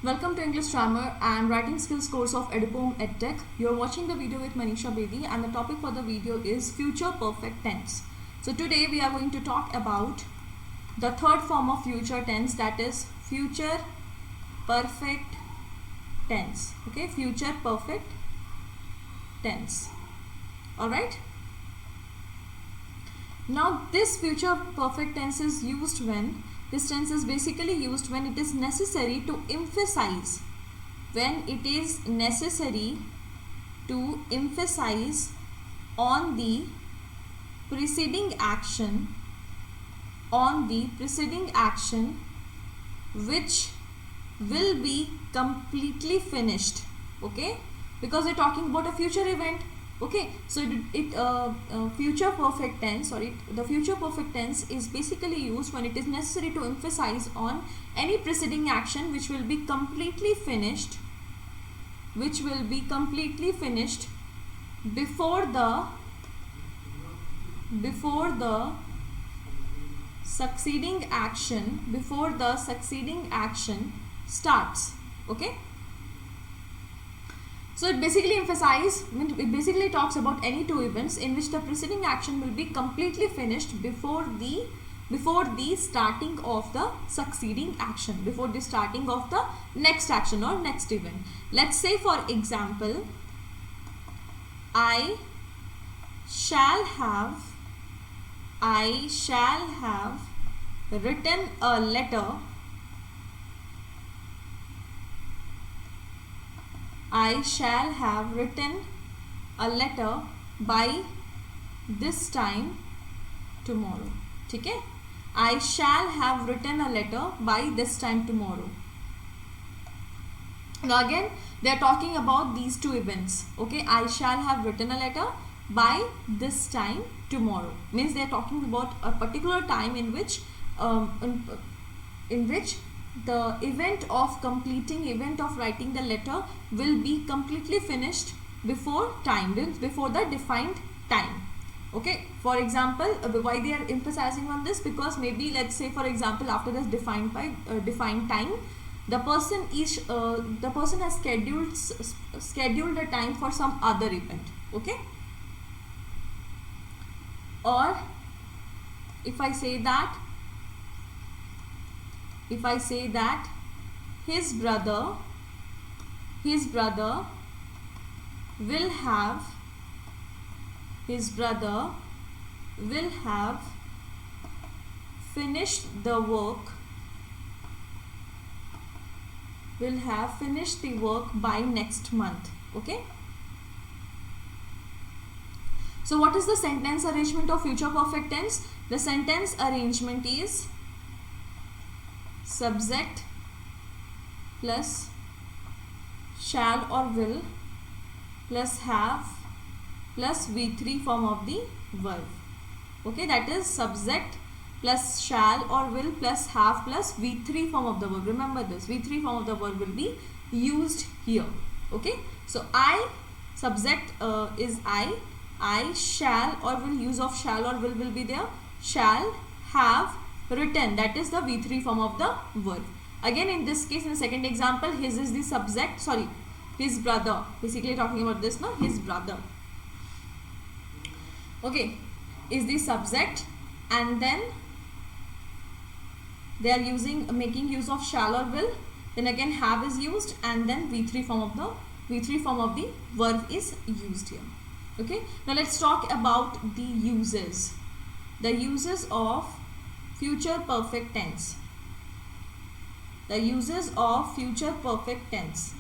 Welcome to English Grammar and Writing Skills course of EduPorm EdTech. You are watching the video with Manisha Bedi and the topic for the video is future perfect tense. So today we are going to talk about the third form of future tense, that is future perfect tense. Okay, future perfect tense. Alright. Now this future perfect tense is used when this tense is basically used when it is necessary to emphasize. When it is necessary to emphasize on the preceding action, which will be completely finished. Okay, because we're talking about a future event. Okay, so the future perfect tense is basically used when it is necessary to emphasize on any preceding action which will be completely finished, before the succeeding action starts. Okay, so it basically talks about any two events in which the preceding action will be completely finished before the starting of the succeeding action, before the starting of the next action or next event. Let's say, for example, I shall have written a letter. I shall have written a letter by this time tomorrow. ठीक है? I shall have written a letter by this time tomorrow. Now again, they are talking about these two events. Okay, I shall have written a letter by this time tomorrow. Means they are talking about a particular time in which the event of writing the letter will be completely finished before the defined time. Okay, for example, why they are emphasizing on this? Because maybe, let's say, for example, after this defined time, the person has scheduled a time for some other event. Okay, or if I say that his brother will have finished the work by next month. Okay, so what is the sentence arrangement of future perfect tense? The sentence arrangement is subject plus shall or will plus have plus V3 form of the verb. Okay, that is subject plus shall or will plus have plus V3 form of the verb. Remember this, V3 form of the verb will be used here. Okay, so subject is I shall or will, use of shall or will be there. Shall have written, that is the V3 form of the verb. Again, in this case, in the second example, his is the subject, sorry, his brother, basically talking about this now, his brother. Okay, is the subject, and then they are making use of shall or will, then again have is used, and then V3 form of the verb is used here. Okay, now let's talk about the uses of future perfect tense. The uses of future perfect tense.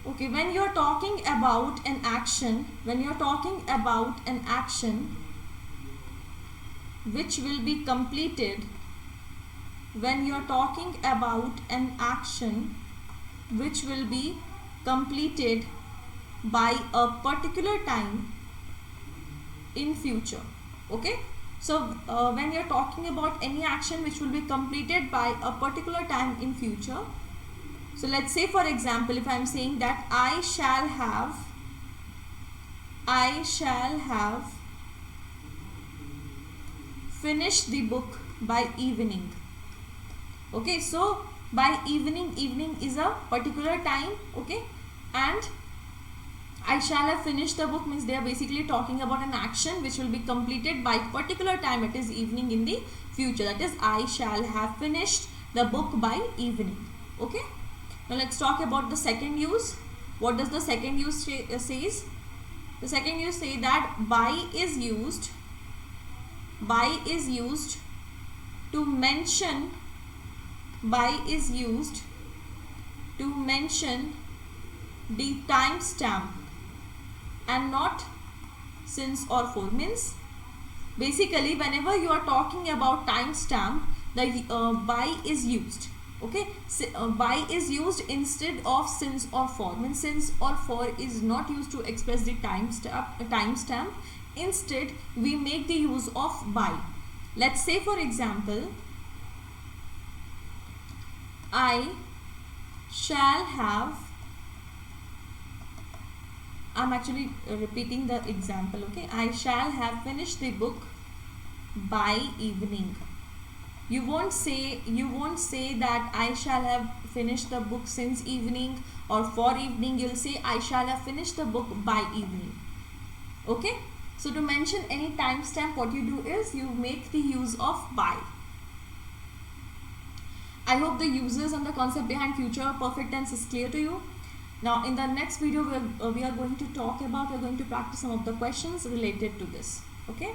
Okay, when you are talking about an action, which will be completed, by a particular time in future. Okay, so when you're talking about any action which will be completed by a particular time in future, so let's say, for example, if I'm saying that I shall have finished the book by evening. Okay, so by evening. Evening is a particular time, okay, and I shall have finished the book means they are basically talking about an action which will be completed by particular time, it is evening in the future. That is, I shall have finished the book by evening. Okay. Now let's talk about the second use. What does the second use says? The second use say that by is used to mention the timestamp and not since or for. Means basically whenever you are talking about timestamp, the by is used. Okay, by is used instead of since or for. Means since or for is not used to express the timestamp. Instead we make the use of by. Let's say for example, I shall have, I'm actually repeating the example, okay. I shall have finished the book by evening. You won't say that I shall have finished the book since evening or for evening. You'll say I shall have finished the book by evening. Okay. So to mention any timestamp, what you do is you make the use of by. I hope the uses and the concept behind future perfect tense is clear to you. Now in the next video we are going to practice some of the questions related to this. Okay.